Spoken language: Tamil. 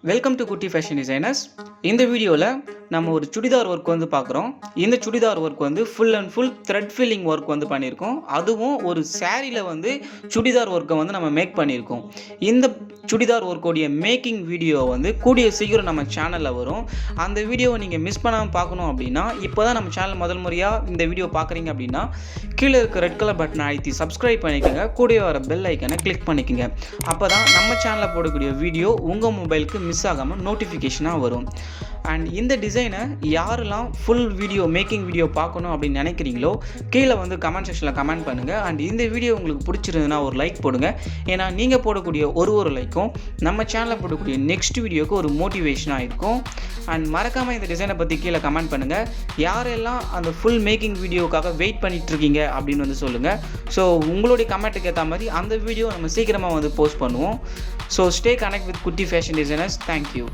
வெல்கம் டு குட்டி ஃபேஷன் டிசைனர்ஸ். இந்த வீடியோவில் நம்ம ஒரு சுடிதார் ஒர்க் வந்து பார்க்குறோம். இந்த சுடிதார் ஒர்க் வந்து full and full thread filling work வந்து பண்ணியிருக்கோம். அதுவும் ஒரு சாரியில் வந்து சுடிதார் ஒர்க்கை வந்து நம்ம மேக் பண்ணியிருக்கோம். இந்த சுடிதார் ஒர்க்கோடைய மேக்கிங் வீடியோ வந்து கூடிய சீக்கிரம் நம்ம சேனலில் வரும். அந்த வீடியோவை நீங்கள் மிஸ் பண்ணாமல் பார்க்கணும் அப்படின்னா, இப்போ தான் நம்ம சேனல் முதல் முறையாக இந்த வீடியோ பார்க்குறீங்க அப்படின்னா, கீழே இருக்க ரெட் கலர் பட்டனை அழுத்தி சப்ஸ்கிரைப் பண்ணிக்கோங்க. கூடிய வர பெல் ஐக்கனை கிளிக் பண்ணிக்கோங்க. அப்போ தான் நம்ம சேனலில் போடக்கூடிய வீடியோ உங்கள் மொபைலுக்கு மிஸ் ஆகாமல் நோட்டிஃபிகேஷனாக வரும். அண்ட் இந்த டிசைனை யாரெல்லாம் ஃபுல் வீடியோ மேக்கிங் வீடியோ பார்க்கணும் அப்படின்னு நினைக்கிறீங்களோ கீழே வந்து கமெண்ட் செக்ஷனில் கமெண்ட் பண்ணுங்கள். அண்ட் இந்த வீடியோ உங்களுக்கு பிடிச்சிருந்ததுன்னா ஒரு லைக் போடுங்க. ஏன்னா நீங்கள் போடக்கூடிய ஒரு லைக்கும் நம்ம சேனலில் போடக்கூடிய நெக்ஸ்ட் வீடியோக்கு ஒரு மோட்டிவேஷனாக இருக்கும். அண்ட் மறக்காமல் இந்த டிசைனை பற்றி கீழே கமெண்ட் பண்ணுங்கள். யாரெல்லாம் அந்த ஃபுல் மேக்கிங் வீடியோக்காக வெயிட் பண்ணிகிட்ருக்கீங்க அப்படின்னு வந்து சொல்லுங்கள். ஸோ உங்களுடைய கமெண்ட்டுக்கு ஏற்ற மாதிரி அந்த வீடியோ நம்ம சீக்கிரமாக வந்து போஸ்ட் பண்ணுவோம். ஸோ ஸ்டே கனெக்ட் வித் குட்டி ஃபேஷன் டிசைனர்ஸ். தேங்க்யூ.